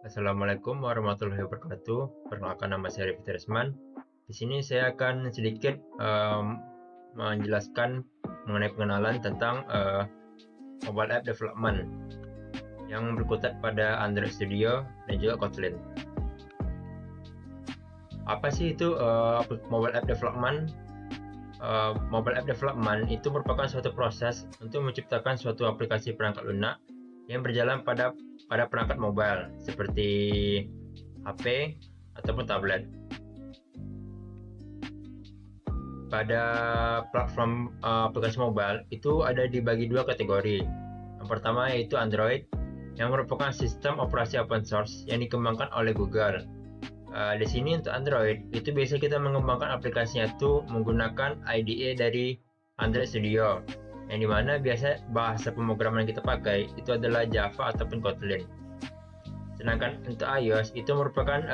Assalamualaikum warahmatullahi wabarakatuh. Perkenalkan, nama saya Rifki Resman. Di sini saya akan sedikit menjelaskan mengenai pengenalan tentang mobile app development yang berkutat pada Android Studio dan juga Kotlin. Apa sih itu mobile app development? Mobile app development itu merupakan suatu proses untuk menciptakan suatu aplikasi perangkat lunak yang berjalan pada perangkat mobile seperti HP ataupun tablet. Pada platform aplikasi mobile itu ada dibagi dua kategori. Yang pertama yaitu Android, yang merupakan sistem operasi open source yang dikembangkan oleh Google. Di sini untuk Android itu biasa kita mengembangkan aplikasinya itu menggunakan IDE dari Android Studio, yang dimana biasa bahasa pemrograman yang kita pakai itu adalah Java ataupun Kotlin. Sedangkan untuk iOS itu merupakan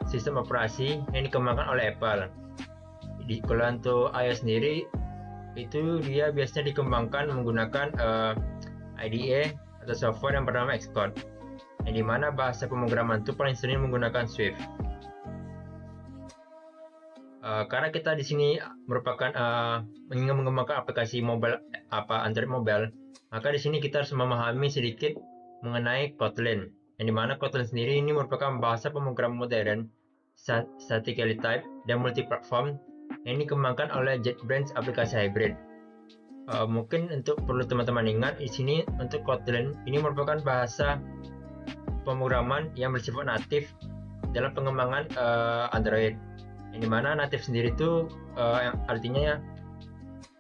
sistem operasi yang dikembangkan oleh Apple. Kalau untuk iOS sendiri itu dia biasanya dikembangkan menggunakan IDE atau software yang bernama Xcode, yang dimana bahasa pemrograman itu paling sering menggunakan Swift. Karena kita di sini merupakan ingin mengembangkan aplikasi mobile Android mobile, maka di sini kita harus memahami sedikit mengenai Kotlin, yang dimana Kotlin sendiri ini merupakan bahasa pemrograman modern, statically typed dan multi-platform yang dikembangkan oleh JetBrains aplikasi hybrid. Mungkin untuk perlu teman-teman ingat di sini untuk Kotlin ini merupakan bahasa pemrograman yang bersifat natif dalam pengembangan Android, yang dimana natif sendiri itu yang artinya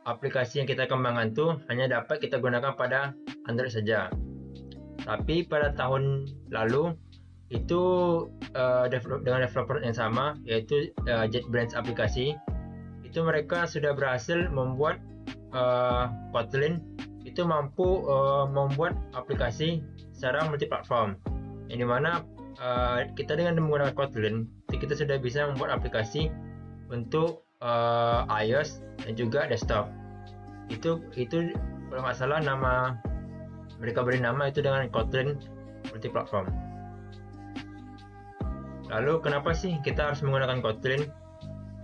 aplikasi yang kita kembangkan itu hanya dapat kita gunakan pada Android saja. Tapi pada tahun lalu itu dengan developer yang sama yaitu JetBrains aplikasi, itu mereka sudah berhasil membuat Kotlin itu mampu membuat aplikasi secara multiplatform, yang dimana kita dengan menggunakan Kotlin kita sudah bisa membuat aplikasi untuk iOS dan juga desktop. Itu kalau nggak salah mereka beri nama itu dengan Kotlin multiplatform. Lalu kenapa sih kita harus menggunakan Kotlin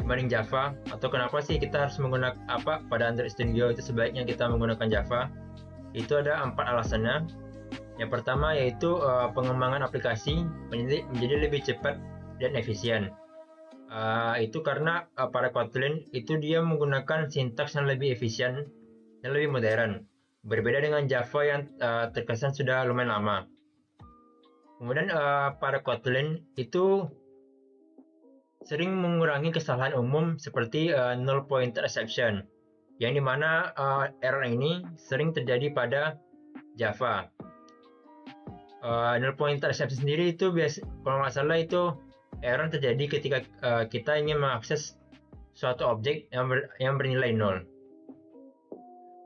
dibanding Java, atau kenapa sih kita harus menggunakan pada Android Studio itu sebaiknya kita menggunakan Java? Itu ada 4 alasannya. Yang pertama yaitu pengembangan aplikasi menjadi lebih cepat dan efisien. Itu karena pada Kotlin itu dia menggunakan sintaks yang lebih efisien dan lebih modern, berbeda dengan Java yang terkesan sudah lumayan lama. Kemudian pada Kotlin itu sering mengurangi kesalahan umum seperti null pointer exception, yang dimana error ini sering terjadi pada Java. Null pointer exception sendiri itu kalau nggak salah itu error terjadi ketika kita ingin mengakses suatu objek yang bernilai 0.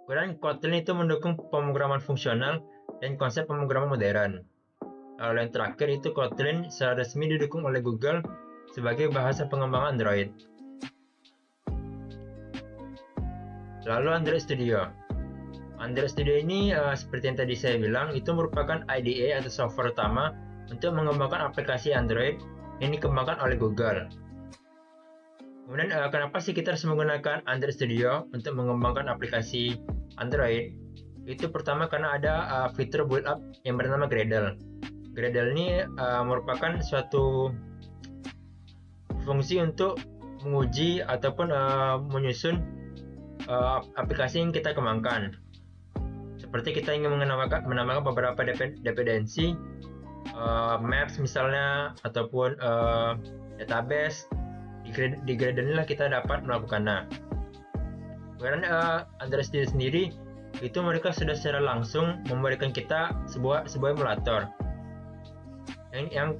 Kemudian Kotlin itu mendukung pemrograman fungsional dan konsep pemrograman modern. Lalu yang terakhir itu Kotlin secara resmi didukung oleh Google sebagai bahasa pengembangan Android. Lalu Android Studio. Android Studio ini seperti yang tadi saya bilang itu merupakan IDE atau software utama untuk mengembangkan aplikasi Android yang dikembangkan oleh Google. Kemudian kenapa sih kita harus menggunakan Android Studio untuk mengembangkan aplikasi Android? Itu pertama karena ada fitur build up yang bernama Gradle. Gradle ini merupakan suatu fungsi untuk menguji ataupun menyusun aplikasi yang kita kembangkan. Seperti kita ingin menambahkan beberapa dependensi, maps misalnya, ataupun database, di Gradle inilah kita dapat melakukannya. Karena Android Studio sendiri itu mereka sudah secara langsung memberikan kita sebuah emulator yang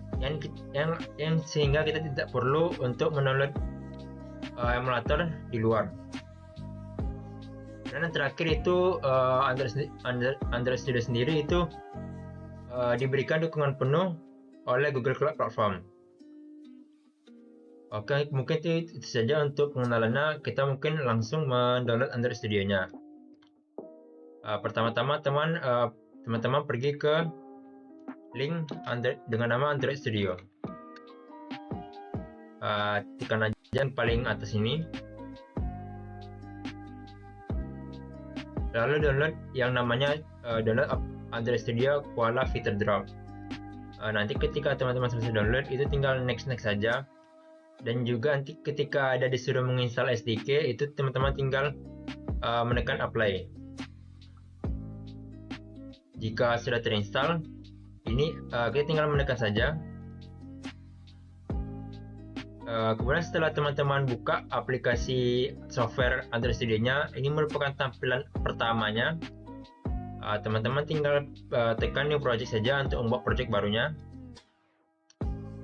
sehingga kita tidak perlu untuk mendownload emulator di luar. Dan yang terakhir itu Android Studio sendiri itu diberikan dukungan penuh oleh Google Cloud Platform. Oke, mungkin itu saja untuk pengenalannya. Kita mungkin langsung mendownload Android Studio-nya. Pertama-tama teman-teman pergi ke link dengan nama Android Studio. Tekan aja yang paling atas ini, lalu download yang namanya download Android Studio Koala Feature Drop. Nanti ketika teman-teman selesai download itu tinggal next saja, dan juga nanti ketika ada disuruh menginstal SDK itu teman-teman tinggal menekan apply. Jika sudah terinstall, ini kita tinggal menekan saja. Kemudian setelah teman-teman buka aplikasi software Android Studio-nya, ini merupakan tampilan pertamanya. Teman-teman tinggal tekan new project saja untuk membuat project barunya.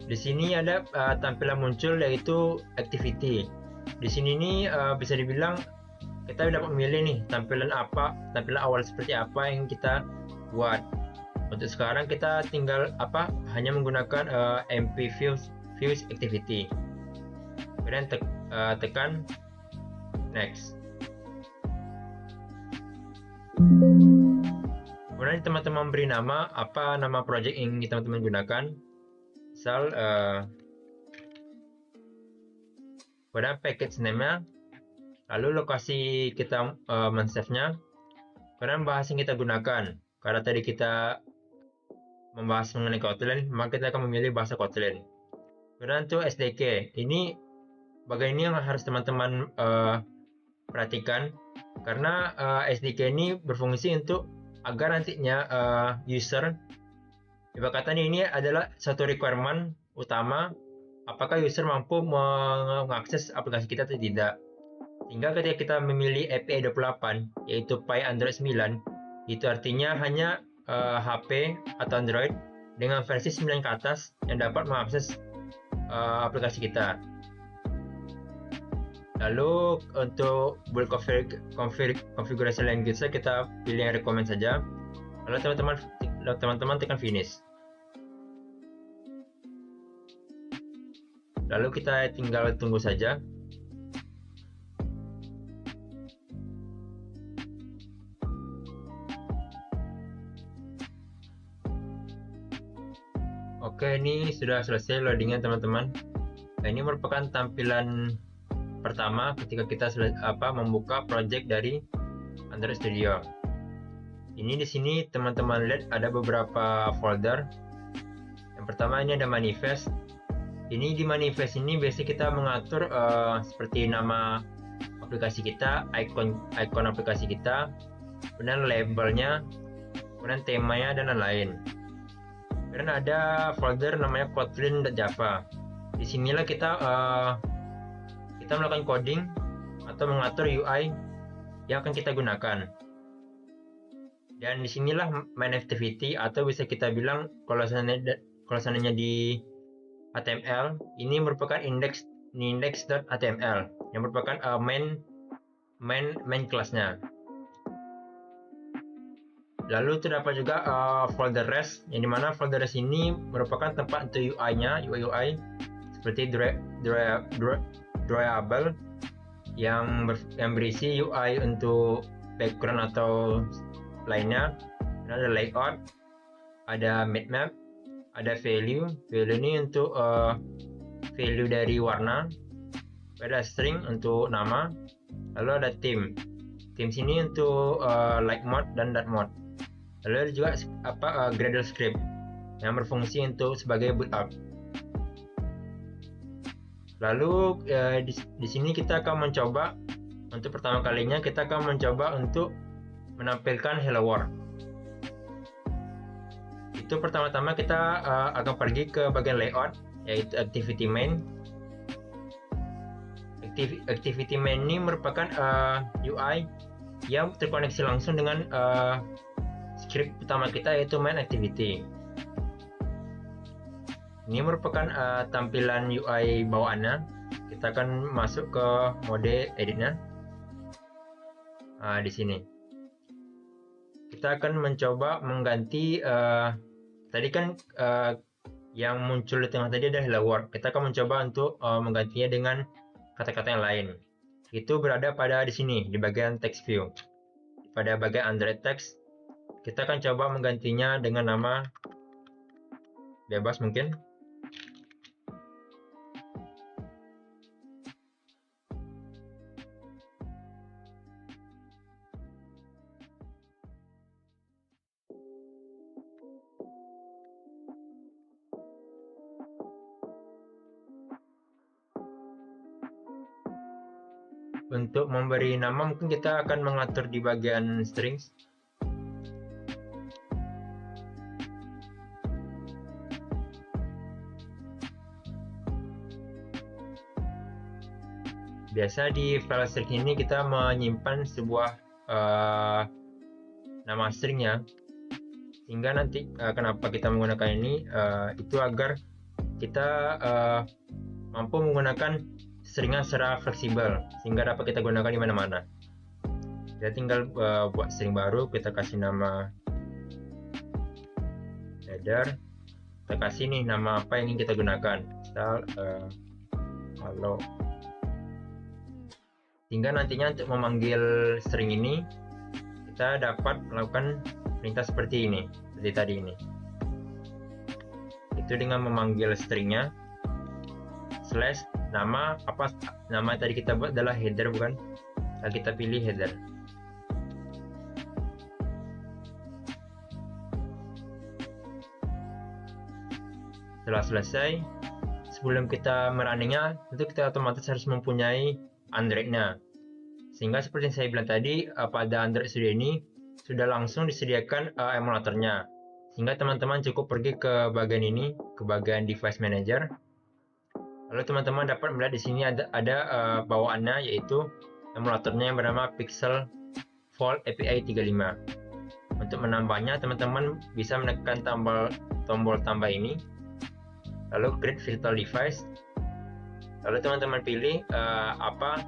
Di sini ada tampilan muncul yaitu activity. Di sini nih bisa dibilang kita dapat memilih nih tampilan awal seperti apa yang kita buat. Untuk sekarang kita tinggal hanya menggunakan MP Views Activity. Kemudian tekan next. Kemudian teman-teman beri nama nama project yang teman-teman gunakan. Misal pada package name-nya, lalu lokasi kita men-save-nya, kemudian bahasa yang kita gunakan. Karena tadi kita membahas mengenai Kotlin, maka kita akan memilih bahasa Kotlin. Kemudian untuk SDK, ini bagian ini yang harus teman-teman perhatikan, karena SDK ini berfungsi untuk agar nantinya user, ibarat kata ini adalah satu requirement utama apakah user mampu mengakses aplikasi kita atau tidak. Sehingga ketika kita memilih API 28 yaitu Py Android 9, itu artinya hanya HP atau Android dengan versi 9 ke atas yang dapat mengakses aplikasi kita. Lalu untuk build konfigurasi language kita pilih yang recommend saja. Lalu teman-teman tekan finish. Lalu kita tinggal tunggu saja. Oke, ini sudah selesai loadingnya teman-teman. Nah, ini merupakan tampilan pertama ketika kita membuka project dari Android Studio. Ini di sini teman-teman lihat ada beberapa folder. Yang pertama ini ada manifest. Ini di manifest ini biasanya kita mengatur seperti nama aplikasi kita, icon aplikasi kita, kemudian labelnya, kemudian temanya dan lain-lain. Kemudian ada folder namanya kotlin.java. Disinilah kita melakukan coding atau mengatur UI yang akan kita gunakan. Dan disinilah main activity, atau bisa kita bilang kalau seandainya di HTML ini merupakan index.html yang merupakan main kelasnya. Lalu terdapat juga folder rest, yang dimana folder rest ini merupakan tempat untuk UI-nya, UI seperti drawable yang berisi UI untuk background atau lainnya. Ada layout, ada map, ada value ini untuk value dari warna, ada string untuk nama, lalu ada theme sini untuk light mode dan dark mode. Lalu ada juga Gradle script yang berfungsi untuk sebagai boot up. Lalu di sini kita akan mencoba untuk pertama kalinya kita akan mencoba untuk menampilkan hello world. Itu pertama-tama kita akan pergi ke bagian layout, yaitu activity main. Activity main ini merupakan UI yang terkoneksi langsung dengan script utama kita, yaitu main activity. Ini merupakan tampilan UI bawaannya. Kita akan masuk ke mode editnya. Di sini kita akan mencoba mengganti tadi kan yang muncul di tengah tadi adalah hello world. Kita akan mencoba untuk menggantinya dengan kata-kata yang lain. Itu berada pada di sini di bagian text view. Pada bagian Android text, kita akan coba menggantinya dengan nama bebas mungkin. Untuk memberi nama mungkin kita akan mengatur di bagian strings. Biasa di file string ini kita menyimpan sebuah nama stringnya, sehingga nanti kenapa kita menggunakan ini itu agar kita mampu menggunakan stringnya secara fleksibel sehingga dapat kita gunakan di mana-mana. Kita tinggal buat string baru, kita kasih nama header, kita kasih nih nama apa yang ingin kita gunakan, misal halo, sehingga nantinya untuk memanggil string ini kita dapat melakukan perintah seperti ini, seperti tadi ini. Itu dengan memanggil stringnya slash nama apa, nama tadi kita buat adalah header bukan? Nah, kita pilih header. Setelah selesai, sebelum kita merunningnya, tentu kita otomatis harus mempunyai Android-nya. Sehingga seperti yang saya bilang tadi, pada Android Studio ini sudah langsung disediakan emulatornya. Sehingga teman-teman cukup pergi ke bagian ini, ke bagian Device Manager. Lalu teman-teman dapat melihat di sini ada bawaannya, yaitu emulatornya yang bernama Pixel Fold API 35. Untuk menambahnya, teman-teman bisa menekan tombol tambah ini, lalu create virtual device, lalu teman-teman pilih apa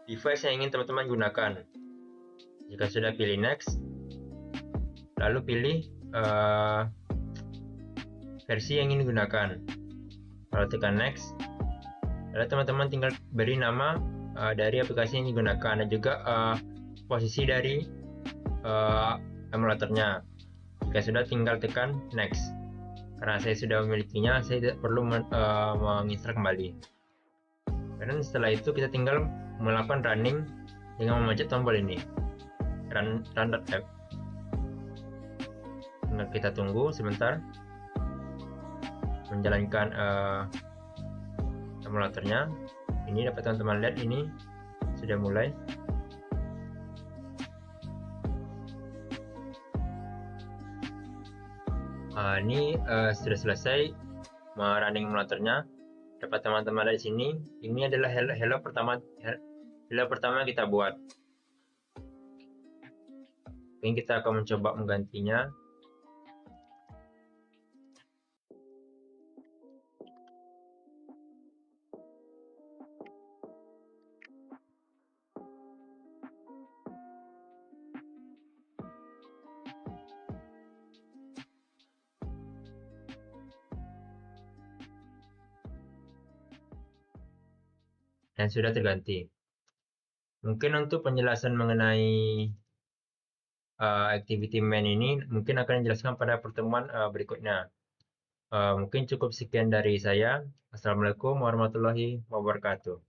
device yang ingin teman-teman gunakan. Jika sudah pilih next, lalu pilih versi yang ingin digunakan, lalu tekan next, lalu teman-teman tinggal beri nama dari aplikasi yang digunakan dan juga posisi dari emulatornya. Jika sudah, tinggal tekan next. Karena saya sudah memilikinya, saya tidak perlu menginstal kembali. Dan setelah itu kita tinggal melakukan running dengan memencet tombol ini, run.app. Nah, kita tunggu sebentar menjalankan emulatornya. Ini dapat teman-teman lihat, ini sudah mulai. Ini sudah selesai running emulatornya. Dapat teman-teman lihat di sini. Ini adalah hello pertama kita buat. Mungkin kita akan mencoba menggantinya. Dan sudah terganti. Mungkin untuk penjelasan mengenai activity main ini mungkin akan dijelaskan pada pertemuan berikutnya. Mungkin cukup sekian dari saya. Assalamualaikum warahmatullahi wabarakatuh.